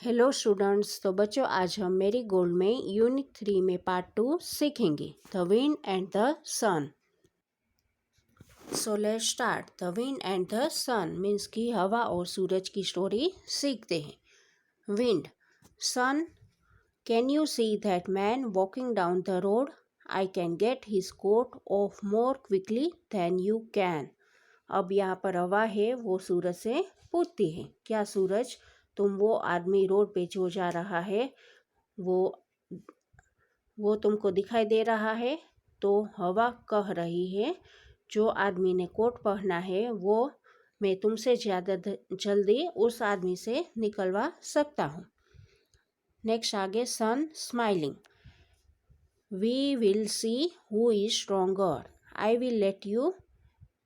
Hello students. तो बच्चों, आज हम मेरी गोल्ड में यूनिट 3 में पार्ट 2 सीखेंगे, the wind and the sun. So let's start. The wind and the sun means कि हवा और सूरज की स्टोरी सीखते हैं। Wind. Sun. Can you see that man walking down the road? I can get his coat off more quickly than you can. अब यहाँ पर हवा है, वो सूरज से पूछती है, क्या सूरज तुम वो आदमी रोड पे जो जा रहा है वो तुमको दिखाई दे रहा है? तो हवा कह रही है, जो आदमी ने कोट पहना है वो मैं तुमसे ज़्यादा जल्दी उस आदमी से निकलवा सकता हूँ। नेक्स्ट आगे sun smiling. We will see who is stronger. I will let you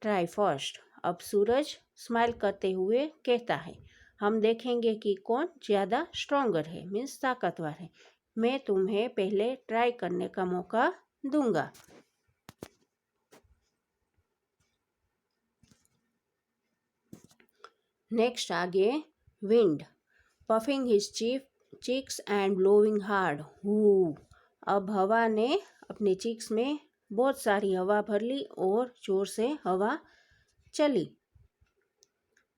try first. अब सूरज स्माइल करते हुए कहता है, हम देखेंगे कि कौन ज़्यादा स्ट्रोंगर है, मीन्स ताकतवर है। मैं तुम्हें पहले ट्राई करने का मौका दूंगा। नेक्स्ट आगे wind. Puffing his cheeks and blowing hard. Who. अब हवा ने अपने चीक्स में बहुत सारी हवा भर ली और जोर से हवा चली।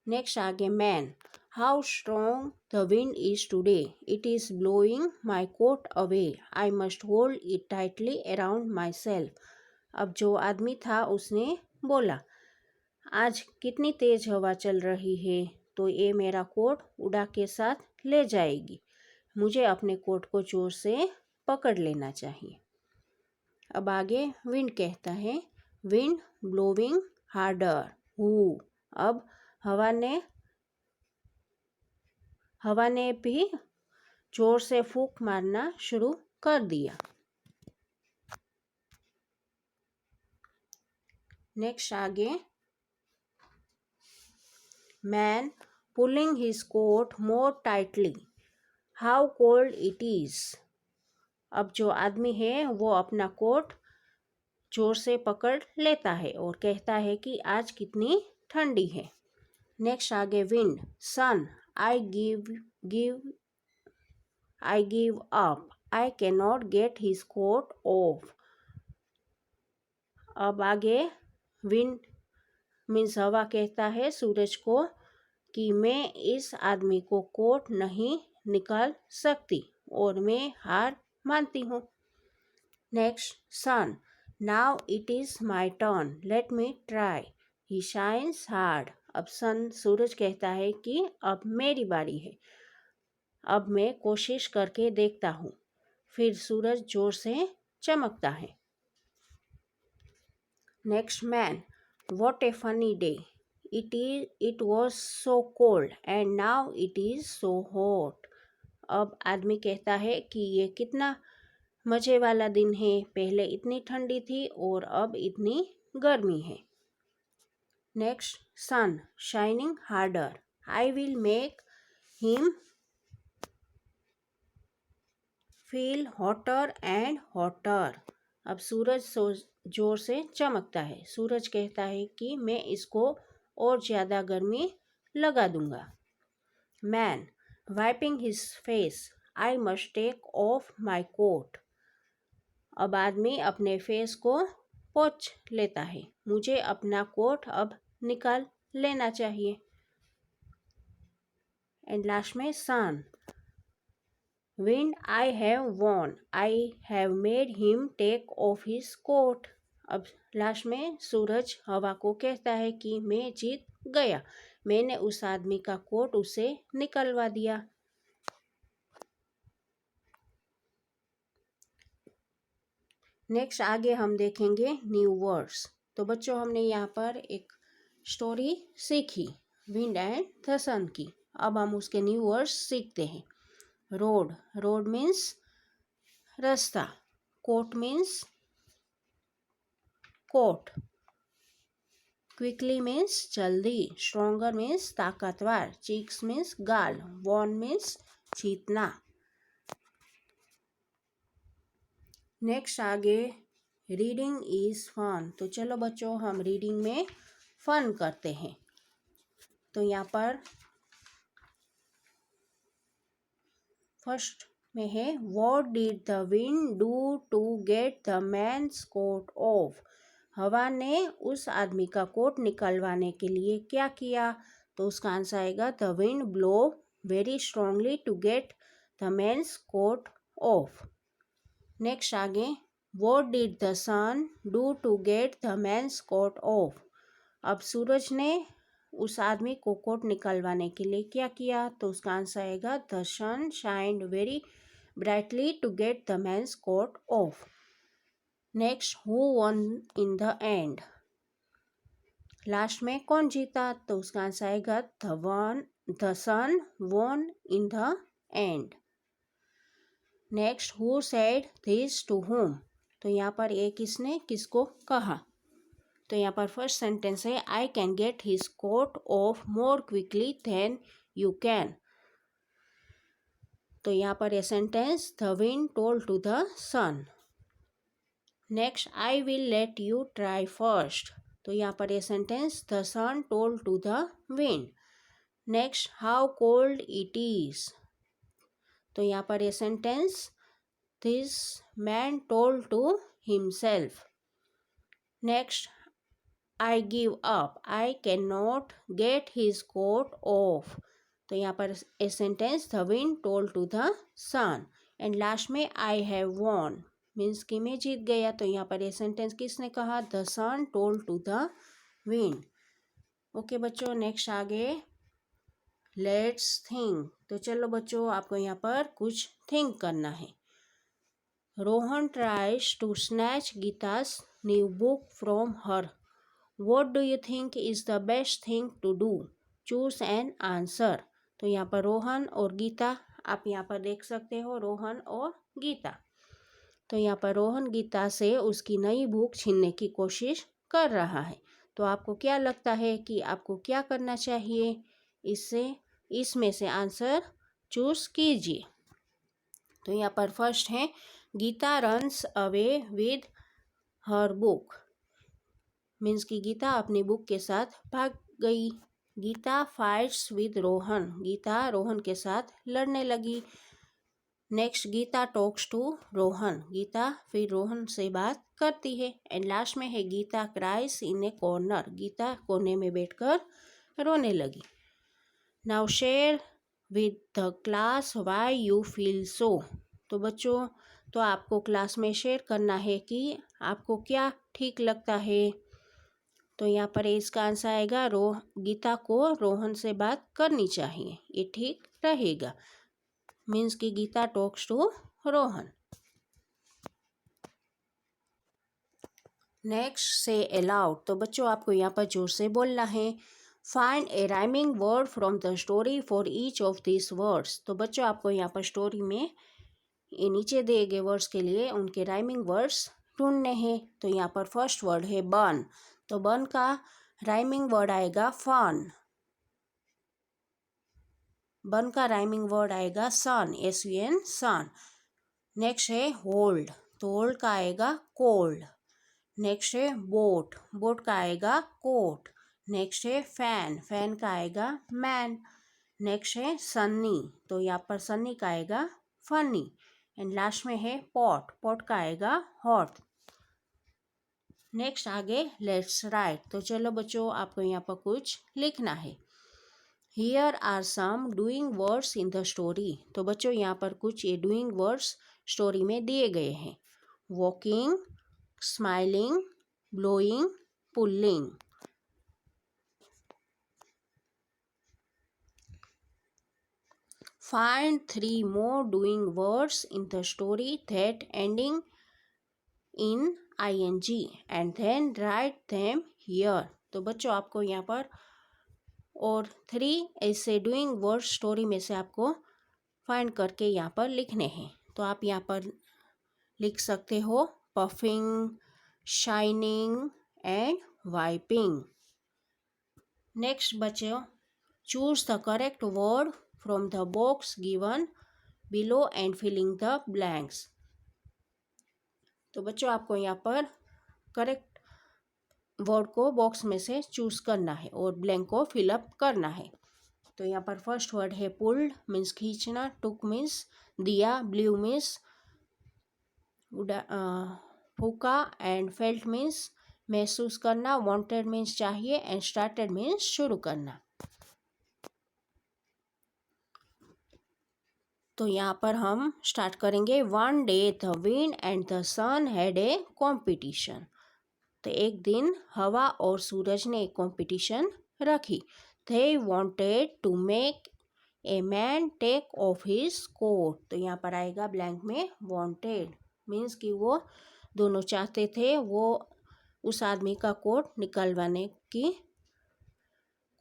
नेक्स्ट आगे man. How strong the wind is today. It is blowing my coat away. I must hold it tightly around my self. अब जो आदमी था उसने बोला, आज कितनी तेज हवा चल रही है, तो ये मेरा कोट उड़ा के साथ ले जाएगी। मुझे अपने कोट को जोर से पकड़ लेना चाहिए। अब आगे विंड कहता है, विंड ब्लोइंग हार्डर। हु। अब हवा ने भी जोर से फूंक मारना शुरू कर दिया। नेक्स्ट आगे man pulling his coat more tightly. How cold it is. अब जो आदमी है वो अपना कोट जोर से पकड़ लेता है और कहता है कि आज कितनी ठंडी है। नेक्स्ट आगे wind. Sun. I give up. I can not get his coat off. अब आगे विंड मीन्स हवा कहता है सूरज को कि मैं इस आदमी को कोट नहीं निकाल सकती और मैं हार मानती हूँ। Next sun. Now it is my turn, let me try. He shines hard. अब सूरज कहता है कि अब मेरी बारी है, अब मैं कोशिश करके देखता हूँ। फिर सूरज जोर से चमकता है। Next man. What A funny day. It was so cold and now it is so hot. अब आदमी कहता है कि ये कितना मज़े वाला दिन है, पहले इतनी ठंडी थी और अब इतनी गर्मी है। Next sun shining harder. I will make him feel hotter and hotter. अब सूरज जोर से चमकता है। सूरज कहता है कि मैं इसको और ज़्यादा गर्मी लगा दूंगा। Man wiping his face. I must take off my coat. अब आदमी अपने फेस को पोंछ लेता है, मुझे अपना कोट अब निकाल लेना चाहिए। एंड लास्ट में sun. Wind. I have won. I have made him take off his coat. अब लास्ट में सूरज हवा को कहता है कि मैं जीत गया, मैंने उस आदमी का कोट उसे निकलवा दिया। नेक्स्ट आगे हम देखेंगे न्यू वर्ड्स। तो बच्चों, हमने यहाँ पर एक स्टोरी सीखी विंड एंड द सन की। अब हम उसके न्यू वर्ड्स सीखते हैं। रोड। रोड मीन्स रास्ता। Coat means coat. Quickly means जल्दी। स्ट्रोंगर मीन्स ताकतवर। चीक्स मीन्स गाल। वॉन मीन्स जीतना। नेक्स्ट आगे रीडिंग इज फन। तो चलो बच्चों, हम रीडिंग में फन करते हैं। तो यहाँ पर फर्स्ट में है what did the wind do to get the man's coat off. हवा ने उस आदमी का कोट निकलवाने के लिए क्या किया? तो उसका आंसर आएगा the wind blow very strongly to get the man's coat off. Next आगे what did the sun do to get the man's coat off. अब सूरज ने उस आदमी को कोट निकलवाने के लिए क्या किया? तो उसका आंसर आएगा the sun shined very brightly to get the man's coat off. Next who won in the end. Last में कौन जीता? तो उसका आंसर आएगा the sun won in the end. Next who said this to whom। तो यहाँ पर किसने किसको कहा? तो यहाँ पर फर्स्ट सेंटेंस है I can get his coat off more quickly then you can. तो यहाँ पर sentence the wind told to the sun. Next I will let you try first. तो यहाँ पर sentence the sun told to the wind. Next how cold it is. तो यहाँ पर sentence this man told to himself. Next I give up. I cannot get his coat off. तो यहाँ पर sentence the wind told to the sun. And last में I have won means कि मैं जीत गया। तो यहाँ पर सेंटेंस किसने कहा? The sun told to the wind. Okay बच्चों, नेक्स्ट आगे लेट्स थिंक। तो चलो बच्चों, आपको यहाँ पर कुछ थिंक करना है। Rohan tries to snatch Gita's new book from her. What do you think is the best thing to do? Choose an answer. तो यहाँ पर रोहन और गीता, आप यहाँ पर देख सकते हो रोहन और गीता। तो यहाँ पर रोहन गीता से उसकी नई बुक छीनने की कोशिश कर रहा है। तो आपको क्या लगता है कि आपको क्या करना चाहिए? इसमें से आंसर चूज कीजिए। तो यहाँ पर फर्स्ट है Gita runs away with her book means कि गीता अपनी बुक के साथ भाग गई। Gita fights with Rohan. गीता रोहन के साथ लड़ने लगी। Next Gita talks to Rohan. Gita फिर रोहन से बात करती है। एंड लास्ट में है गीता क्राइस इन ए कॉर्नर। गीता कोने में बैठकर रोने लगी। Now share with the class why you feel so. तो बच्चों, तो आपको क्लास में शेयर करना है कि आपको क्या ठीक लगता है। तो यहाँ पर इसका आंसर आएगा गीता को रोहन से बात करनी चाहिए, ये ठीक रहेगा। मीन्स कि Gita talks to Rohan. Next से अलाउड। तो बच्चों, आपको यहाँ पर जोर से बोलना है। Find a rhyming word from the story for each of this words. तो बच्चों, आपको यहाँ पर स्टोरी में ये नीचे दिए गए वर्ड्स के लिए उनके राइमिंग वर्ड्स ढूंढने हैं। तो यहाँ पर फर्स्ट वर्ड है बर्न। तो बर्न का राइमिंग वर्ड आएगा फन। बर्न का राइमिंग वर्ड आएगा सन, SUN सन। नेक्स्ट है होल्ड। तो होल्ड का आएगा कोल्ड। नेक्स्ट है बोट। बोट का आएगा कोट। नेक्स्ट है फैन। फैन का आएगा मैन। नेक्स्ट है सन्नी। तो यहाँ पर सन्नी का आएगा फनी। एंड लास्ट में है पॉट। पॉट का आएगा हॉट। नेक्स्ट आगे लेट्स राइट। तो चलो बच्चों, आपको यहाँ पर कुछ लिखना है। Here are some doing words in the story. तो बच्चों, यहाँ पर कुछ ये डूइंग वर्ड्स स्टोरी में दिए गए हैं। Walking, smiling, blowing, pulling. Find 3 more doing words in the story that ending in ing and then write them here. तो बच्चों, आपको यहाँ पर और 3 ऐसे डूइंग वर्ड्स स्टोरी में से आपको फाइंड करके यहाँ पर लिखने हैं। तो आप यहाँ पर लिख सकते हो puffing, shining and wiping. Next बच्चों, choose the correct word from the box given below and filling the blanks. तो बच्चों, आपको यहाँ पर करेक्ट वर्ड को बॉक्स में से चूज करना है और ब्लैंक को फिलअप करना है। तो यहाँ पर फर्स्ट वर्ड है पुल्ड मीन्स खींचना, टुक मीन्स दिया, ब्ल्यू मीन्स फूका, एंड फेल्ट मीन्स महसूस करना, वांटेड मीन्स चाहिए, एंड स्टार्टेड मीन्स शुरू करना। तो यहाँ पर हम स्टार्ट करेंगे। One day the wind and the sun had a competition. तो एक दिन हवा और सूरज ने एक कॉम्पिटिशन रखी। They wanted to make a man take off his coat. तो यहाँ पर आएगा ब्लैंक में वांटेड मीन्स कि वो दोनों चाहते थे वो उस आदमी का कोट निकलवाने की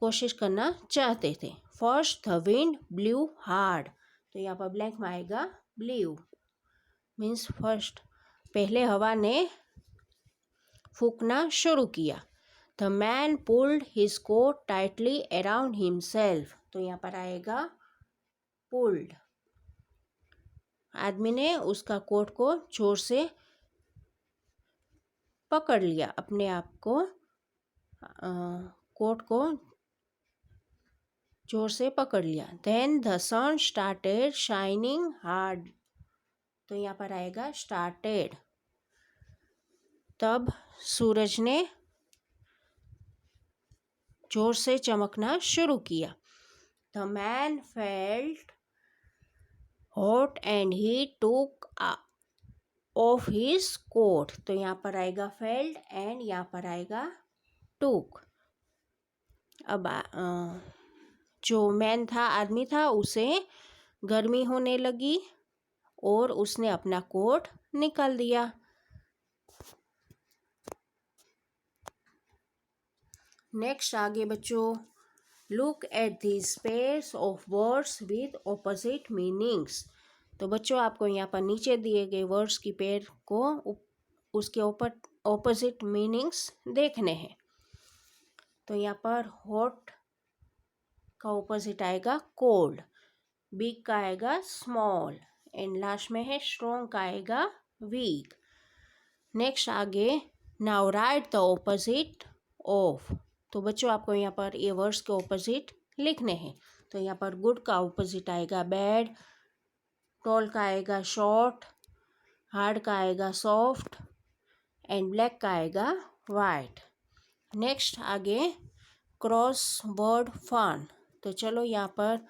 कोशिश करना चाहते थे। First the wind blue hard. तो यहाँ पर ब्लैंक में आएगा ब्लू मीन्स फर्स्ट, पहले हवा ने फूकना शुरू किया। The man pulled his coat tightly around himself. तो यहाँ पर आएगा पुल्ड, आदमी ने उसका कोट को जोर से पकड़ लिया, अपने आप को कोट को जोर से पकड़ लिया। Then the sun started shining hard. तो यहाँ पर आएगा स्टार्टेड, तब सूरज ने जोर से चमकना शुरू किया। The man felt hot and he took off his coat. तो यहाँ पर आएगा फेल्ट एंड यहाँ पर आएगा टुक। अब जो मैन था, आदमी था, उसे गर्मी होने लगी और उसने अपना कोट निकाल दिया। नेक्स्ट आगे बच्चों, look at this pairs of words with opposite meanings. तो बच्चों आपको यहाँ पर नीचे दिए गए वर्ड्स की पेयर को उसके ऊपर ऑपोजिट मीनिंग्स देखने हैं। तो यहाँ पर हॉट का ऑपोजिट आएगा कोल्ड, बिग का आएगा स्मॉल, एंड लास्ट में है स्ट्रॉन्ग का आएगा वीक। नेक्स्ट आगे, now right the opposite of. तो बच्चों आपको यहाँ पर ये वर्ड्स के ऑपोजिट लिखने हैं। तो यहाँ पर गुड का ऑपोजिट आएगा बैड, टॉल का आएगा शॉर्ट, हार्ड का आएगा सॉफ्ट, एंड ब्लैक का आएगा वाइट। नेक्स्ट आगे, क्रॉस वर्ड फन। तो चलो यहाँ पर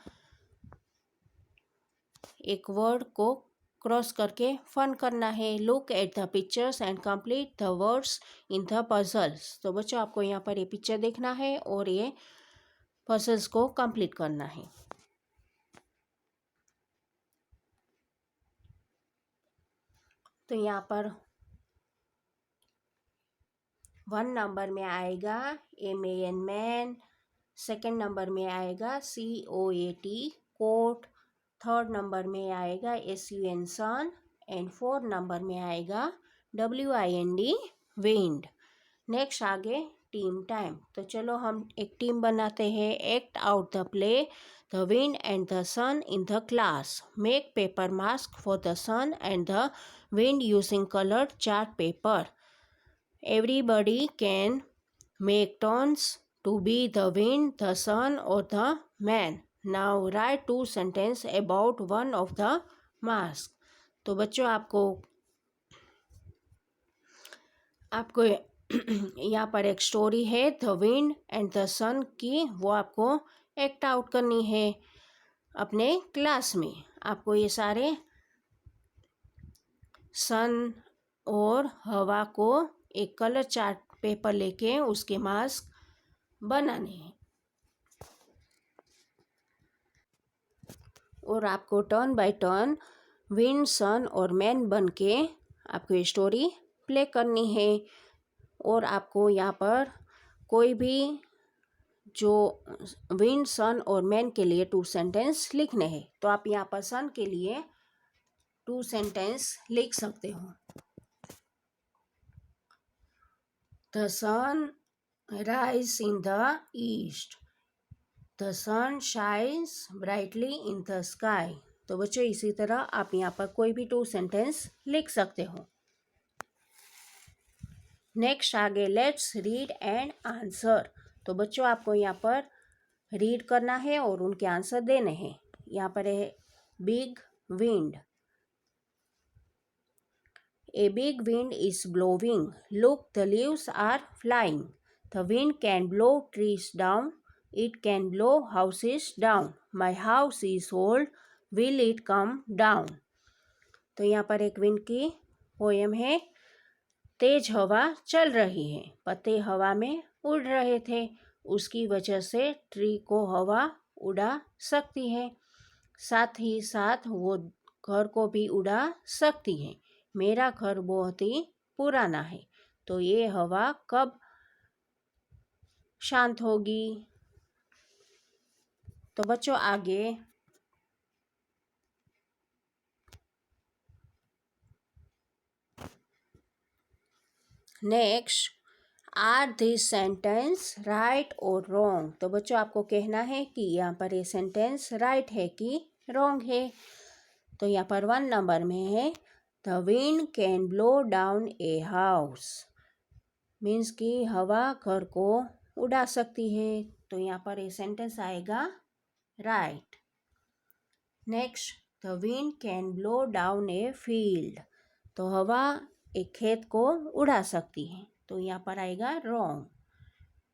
एक वर्ड को क्रॉस करके फन करना है। Look at the pictures and complete the words in the puzzles. तो बच्चों आपको यहाँ पर ये पिक्चर देखना है और ये पजल्स को कंप्लीट करना है। तो यहाँ पर 1 नंबर में आएगा MAN मैन, सेकंड नंबर में आएगा COAT कोट, थर्ड नंबर में आएगा SUN sun, and 4th number में आएगा WIND विंड। नेक्स्ट आगे टीम टाइम। तो चलो हम एक टीम बनाते हैं। Act out the play the wind and the sun in the class. Make paper mask for the sun and the wind using coloured chart paper. Everybody can make turns to be the wind, the sun, or the man. Now write 2 sentences about one of the masks. तो बच्चों आपको यहाँ पर एक story है the wind and the सन की, वो आपको एक्ट आउट करनी है अपने क्लास में। आपको ये सारे सन और हवा को एक कलर चार्ट पेपर लेके उसके मास्क बनाने हैं और आपको टर्न बाय टर्न विंड, सन और मैन बन के आपको ये स्टोरी प्ले करनी है। और आपको यहाँ पर कोई भी जो विंड, सन और मैन के लिए 2 सेंटेंस लिखने हैं। तो आप यहाँ पर सन के लिए 2 सेंटेंस लिख सकते हो। The sun rises in the east. The sun shines brightly in the sky. तो बच्चों इसी तरह आप यहाँ पर कोई भी 2 सेंटेंस लिख सकते हो। नेक्स्ट आगे लेट्स रीड एंड आंसर। तो बच्चों आपको यहाँ पर रीड करना है और उनके आंसर देने हैं। यहाँ पर है big wind. A big wind is blowing. Look, the leaves are flying. The wind can blow trees down. It can blow houses down. My house is old. Will it come down? तो यहाँ पर एक wind की poem है। तेज हवा चल रही है, पत्ते हवा में उड़ रहे थे, उसकी वजह से ट्री को हवा उड़ा सकती है, साथ ही साथ वो घर को भी उड़ा सकती है। मेरा घर बहुत ही पुराना है, तो ये हवा कब शांत होगी? तो बच्चों आगे next, are this sentence right और रॉन्ग? तो बच्चों आपको कहना है कि यहाँ पर ये सेंटेंस राइट है कि रॉन्ग है। तो यहाँ पर 1 नंबर में है the wind can blow down a house, means कि हवा घर को उड़ा सकती है। तो यहाँ पर ये सेंटेंस आएगा right. Next, the wind can blow down a field, तो हवा एक खेत को उड़ा सकती है, तो यहाँ पर आएगा wrong.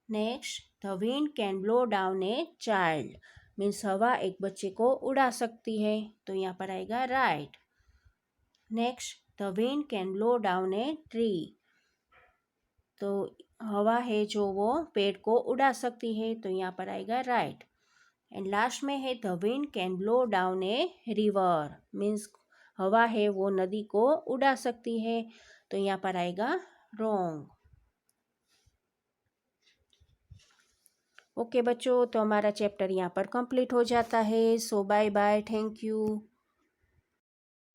Next, the wind can blow down a child, means हवा एक बच्चे को उड़ा सकती है, तो यहाँ पर आएगा right. Next, the wind can blow down a tree, तो हवा है जो वो पेड़ को उड़ा सकती है, तो यहाँ पर आएगा राइट। एंड लास्ट में है the wind can blow down a river, means हवा है वो नदी को उड़ा सकती है, तो यहाँ पर आएगा रॉन्ग। ओके बच्चों, तो हमारा चैप्टर यहाँ पर कंप्लीट हो जाता है। सो बाय बाय, थैंक यू।